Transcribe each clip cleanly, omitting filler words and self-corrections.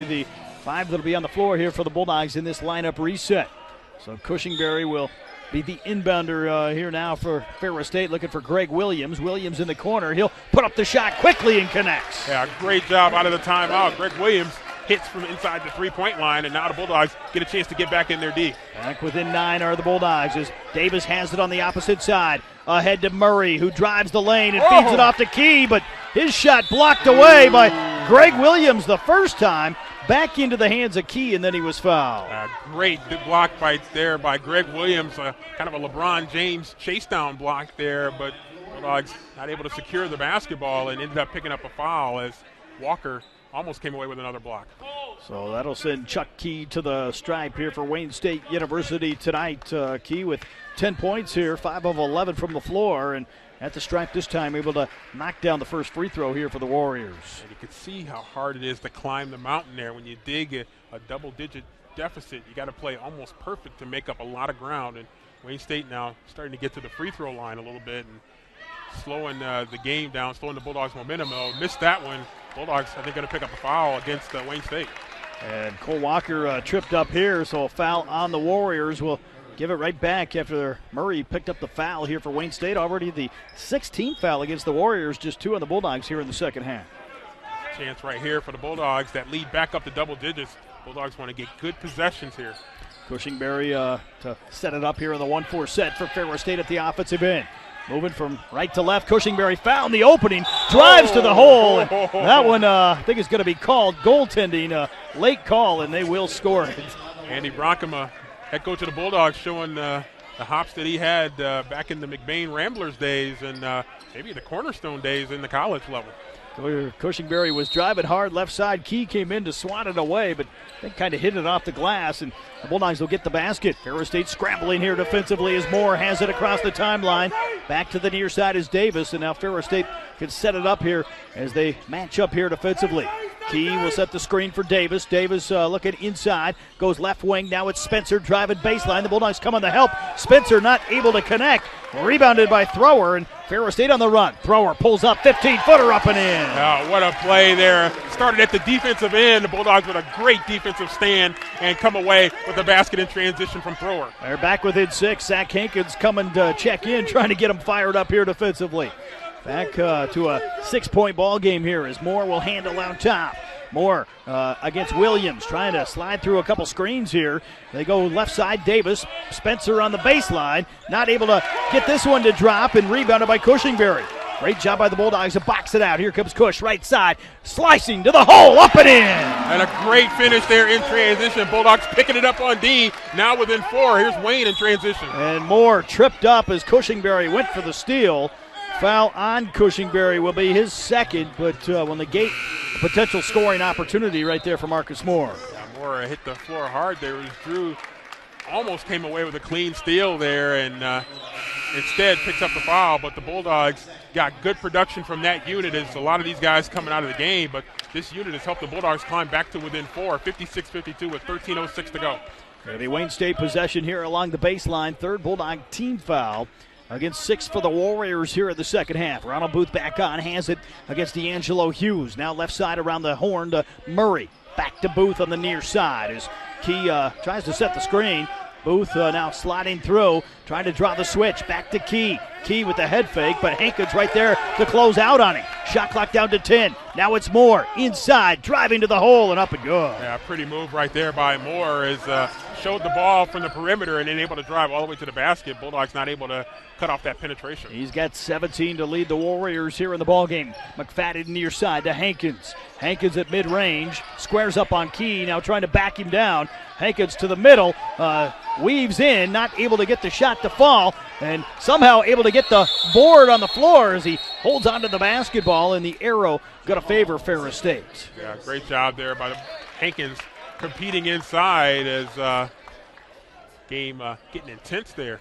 The five that'll be on the floor here for the Bulldogs in this lineup reset. So Cushingberry will be the inbounder here now for Ferris State, looking for Greg Williams. Williams in the corner. He'll put up the shot quickly and connects. Yeah, great job out of the timeout. Greg Williams hits from inside the three-point line, and now the Bulldogs get a chance to get back in their D. Back within 9 are the Bulldogs as Davis has it on the opposite side. Ahead to Murray, who drives the lane and feeds it off to Key, but his shot blocked away by Greg Williams the first time. Back into the hands of Key, and then he was fouled. Great block right there by Greg Williams, kind of a LeBron James chase-down block there, but Bulldogs not able to secure the basketball and ended up picking up a foul as Walker almost came away with another block. So that'll send Chuck Key to the stripe here for Wayne State University tonight. Key with 10 points here, 5 of 11 from the floor, and at the stripe this time, able to knock down the first free throw here for the Warriors. And you can see how hard it is to climb the mountain there. When you dig a double-digit deficit, you got to play almost perfect to make up a lot of ground. And Wayne State now starting to get to the free throw line a little bit and slowing the game down, slowing the Bulldogs' momentum. Missed that one. Bulldogs, I think, going to pick up a foul against Wayne State. And Cole Walker tripped up here, so a foul on the Warriors will give it right back after Murray picked up the foul here for Wayne State. Already the 16th foul against the Warriors, just 2 on the Bulldogs here in the second half. Chance right here for the Bulldogs that lead back up to double digits. Bulldogs want to get good possessions here. Cushingberry to set it up here in the 1-4 set for Ferris State at the offensive end. Moving from right to left, Cushingberry found the opening, drives to the hole. And that one I think is going to be called goaltending, late call, and they will score it. Andy Bronkema, head coach of the Bulldogs, showing the hops that he had back in the McBain Ramblers days and maybe the Cornerstone days in the college level. Cushingberry was driving hard left side. Key came in to swat it away, but they kind of hit it off the glass, and the Bulldogs will get the basket. Ferris State scrambling here defensively as Moore has it across the timeline. Back to the near side is Davis, and now Ferris State can set it up here as they match up here defensively. Key will set the screen for Davis. Davis looking inside, goes left wing. Now it's Spencer driving baseline. The Bulldogs come on the help. Spencer not able to connect. Rebounded by Thrower, and Ferris State on the run. Thrower pulls up, 15-footer up and in. Oh, what a play there. Started at the defensive end. The Bulldogs with a great defensive stand and come away with the basket in transition from Thrower. They're back within 6. Zach Hankins coming to check in, trying to get them fired up here defensively. Back to a 6-point ball game here as Moore will handle out top. Moore against Williams, trying to slide through a couple screens here. They go left side, Davis. Spencer on the baseline, not able to get this one to drop, and rebounded by Cushingberry. Great job by the Bulldogs to box it out. Here comes Cush, right side, slicing to the hole, up and in. And a great finish there in transition. Bulldogs picking it up on D, now within 4. Here's Wayne in transition. And Moore tripped up as Cushingberry went for the steal. Foul on Cushingberry will be his second, but will negate a potential scoring opportunity right there for Marcus Moore. Yeah, Moore hit the floor hard there. Drew almost came away with a clean steal there and instead picks up the foul, but the Bulldogs got good production from that unit as a lot of these guys coming out of the game, but this unit has helped the Bulldogs climb back to within 4, 56-52 with 13:06 to go. The Wayne State possession here along the baseline, third Bulldog team foul. Against 6 for the Warriors here in the second half. Ronald Booth back on, has it against D'Angelo Hughes. Now left side around the horn to Murray. Back to Booth on the near side as Key tries to set the screen. Booth now sliding through, trying to draw the switch. Back to Key. Key with the head fake, but Hankins right there to close out on him. Shot clock down to 10. Now it's Moore inside, driving to the hole and up and good. Yeah, pretty move right there by Moore as showed the ball from the perimeter and then able to drive all the way to the basket. Bulldogs not able to cut off that penetration. He's got 17 to lead the Warriors here in the ballgame. McFadden near side to Hankins. Hankins at mid-range, squares up on Key, now trying to back him down. Hankins to the middle, weaves in, not able to get the shot to fall, and somehow able to get the board on the floor as he holds onto the basketball, and the arrow going to favor Ferris State. Yeah, great job there by Hankins competing inside as game getting intense there.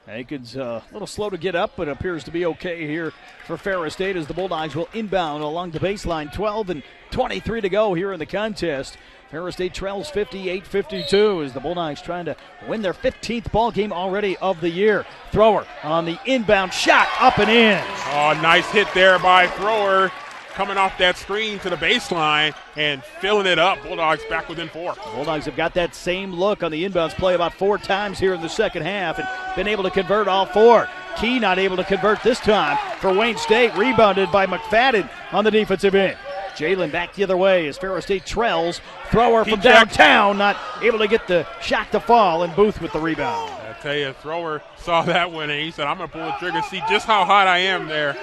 Hankins a little slow to get up, but appears to be okay here for Ferris State as the Bulldogs will inbound along the baseline. 12:23 to go here in the contest. Ferris State trails 58-52 as the Bulldogs trying to win their 15th ball game already of the year. Thrower on the inbound shot, up and in. Oh, nice hit there by Thrower. coming off that screen to the baseline and filling it up. Bulldogs back within 4. Bulldogs have got that same look on the inbounds play about 4 times here in the second half and been able to convert all 4. Key not able to convert this time for Wayne State. Rebounded by McFadden on the defensive end. Jalen back the other way as Ferris State trails. Thrower from downtown, not able to get the shot to fall, and Booth with the rebound. I tell you, Thrower saw that one and he said, I'm going to pull the trigger, see just how hot I am there.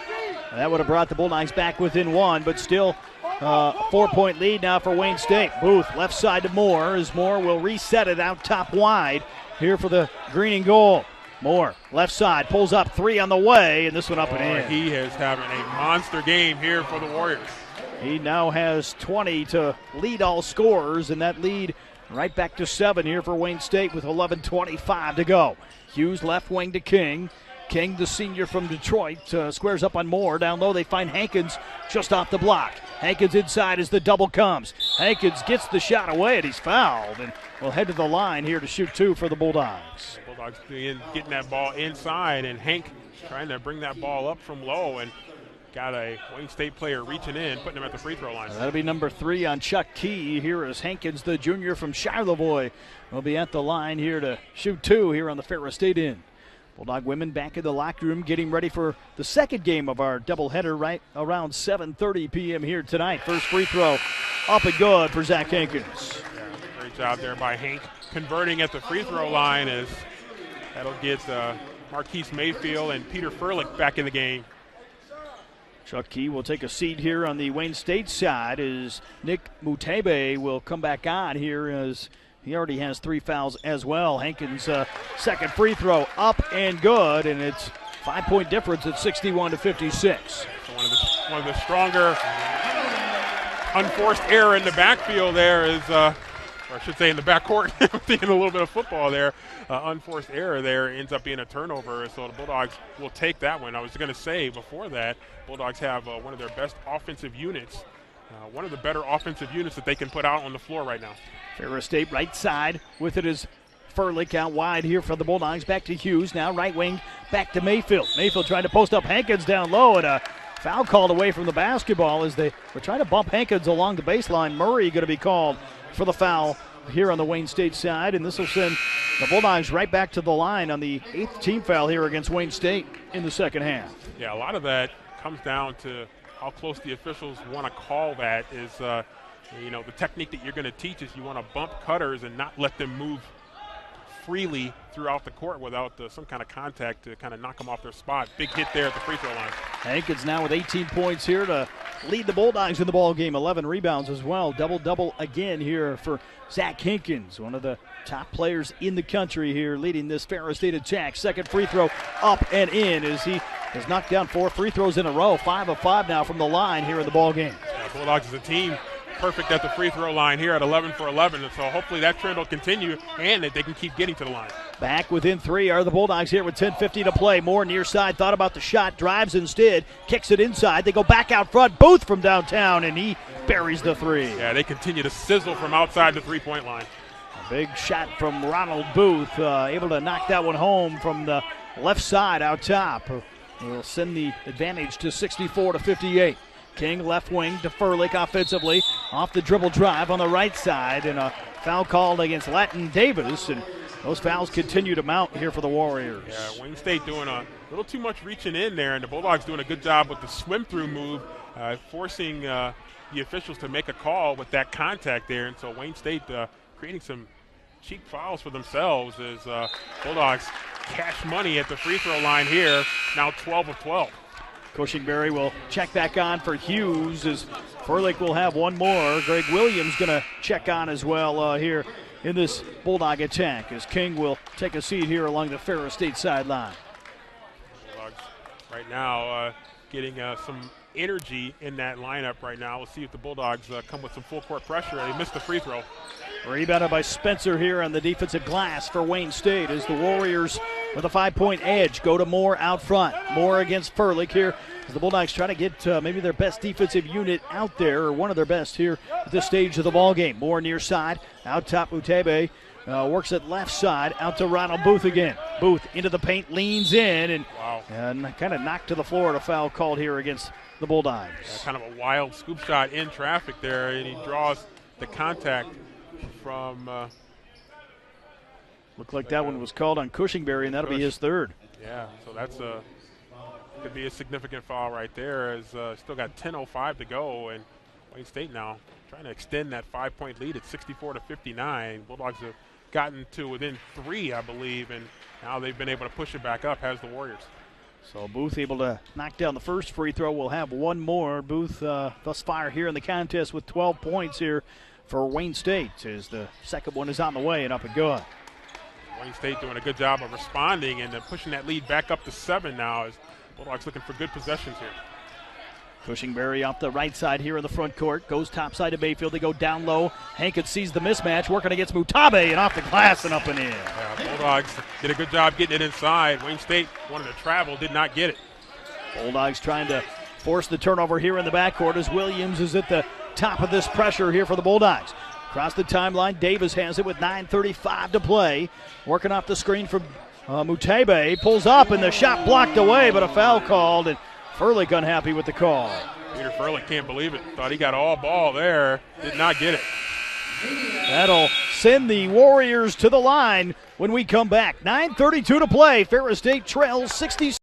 And that would have brought the Bulldogs back within 1, but still a 4-point lead now for Wayne State. Booth left side to Moore as Moore will reset it out top wide here for the green and gold. Moore left side pulls up 3 on the way, and this one up and in. He is having a monster game here for the Warriors. He now has 20 to lead all scorers, and that lead right back to 7 here for Wayne State with 11:25 to go. Hughes left wing to King. King, the senior from Detroit, squares up on Moore. Down low, they find Hankins just off the block. Hankins inside as the double comes. Hankins gets the shot away, and he's fouled, and will head to the line here to shoot 2 for the Bulldogs. Bulldogs getting that ball inside, and Hank trying to bring that ball up from low, and got a Wayne State player reaching in, putting him at the free throw line. That'll be number 3 on Chuck Key. Here is Hankins, the junior from Charlevoix, will be at the line here to shoot 2 here on the Ferris State end. Bulldog women back in the locker room getting ready for the second game of our doubleheader right around 7:30 p.m. here tonight. First free throw up and good for Zach Hankins. Yeah, great job there by Hank converting at the free throw line as that'll get Marquise Mayfield and Peter Furlick back in the game. Chuck Key will take a seat here on the Wayne State side as Nick Mutebe will come back on here as he already has 3 fouls as well. Hankins' second free throw up and good, and it's 5-point difference at 61-56. So one of the stronger unforced error in the backfield there is, or I should say in the backcourt. I'm thinking a little bit of football there. Unforced error there ends up being a turnover, so the Bulldogs will take that one. I was going to say before that, Bulldogs have one of their best offensive units, one of the better offensive units that they can put out on the floor right now. Ferris State right side with it is Furlick out wide here for the Bulldogs. Back to Hughes now, right wing back to Mayfield. Mayfield trying to post up Hankins down low, and a foul called away from the basketball as they were trying to bump Hankins along the baseline. Murray going to be called for the foul here on the Wayne State side, and this will send the Bulldogs right back to the line on the 8th team foul here against Wayne State in the second half. Yeah, a lot of that comes down to how close the officials want to call that. Is the technique that you're going to teach is you want to bump cutters and not let them move freely throughout the court without some kind of contact to kind of knock them off their spot. Big hit there at the free throw line. Hankins now with 18 points here to lead the Bulldogs in the ball game. 11 rebounds as well. Double-double again here for Zach Hankins, one of the top players in the country here, leading this Ferris State attack. Second free throw up and in as he has knocked down 4 free throws in a row. 5 of 5 now from the line here in the ball game. Yeah, Bulldogs as a team perfect at the free throw line here at 11 for 11, and so hopefully that trend will continue and that they can keep getting to the line. Back within 3 are the Bulldogs here with 10:50 to play. Moore near side, thought about the shot, drives instead, kicks it inside. They go back out front, Booth from downtown, and he buries the 3. Yeah, they continue to sizzle from outside the three-point line. A big shot from Ronald Booth, able to knock that one home from the left side out top. Will send the advantage to 64-58. King left wing to Furlick offensively. Off the dribble drive on the right side, and a foul called against Latin Davis, and those fouls continue to mount here for the Warriors. Yeah, Wayne State doing a little too much reaching in there, and the Bulldogs doing a good job with the swim-through move, forcing the officials to make a call with that contact there, and so Wayne State creating some cheap fouls for themselves as Bulldogs cash money at the free throw line here, now 12 of 12. Cushingberry will check back on for Hughes as Furlick will have one more. Greg Williams going to check on as well here in this Bulldog attack as King will take a seat here along the Ferris State sideline. Bulldogs right now getting some energy in that lineup right now. We'll see if the Bulldogs come with some full court pressure. They missed the free throw. Rebounded by Spencer here on the defensive glass for Wayne State as the Warriors with a 5-point edge go to Moore out front. Moore against Furlick here as the Bulldogs try to get maybe their best defensive unit out there, or one of their best here at this stage of the ball game. Moore near side, out top Utebe. Works at left side, out to Ronald Booth again. Booth into the paint, leans in, and kind of knocked to the floor. And a foul called here against the Bulldogs. Kind of a wild scoop shot in traffic there, and he draws the contact from. Looked like that one was called on Cushingberry, and that'll be his third. Yeah, so that's could be a significant foul right there. As still got 10:05 to go, and Wayne State now trying to extend that 5-point lead at 64-59. Bulldogs have gotten to within 3, I believe, and now they've been able to push it back up. Has the Warriors. So Booth able to knock down the first free throw. We'll have one more. Booth thus far here in the contest with 12 points here for Wayne State, as the second one is on the way and up and good. Wayne State doing a good job of responding and pushing that lead back up to 7 now, as Bulldogs looking for good possessions here. Cushingberry off the right side here in the front court. Goes topside to Mayfield. They go down low. Hankins sees the mismatch, working against Mutabe, and off the glass and up and in. Yeah, Bulldogs did a good job getting it inside. Wayne State wanted to travel, did not get it. Bulldogs trying to force the turnover here in the backcourt as Williams is at the top of this pressure here for the Bulldogs. Across the timeline, Davis has it with 9:35 to play. Working off the screen from Mutabe. Pulls up, and the shot blocked away, but a foul called, and Furlick unhappy with the call. Peter Furlick can't believe it. Thought he got all ball there. Did not get it. That'll send the Warriors to the line when we come back. 9:32 to play. Ferris State trails 60.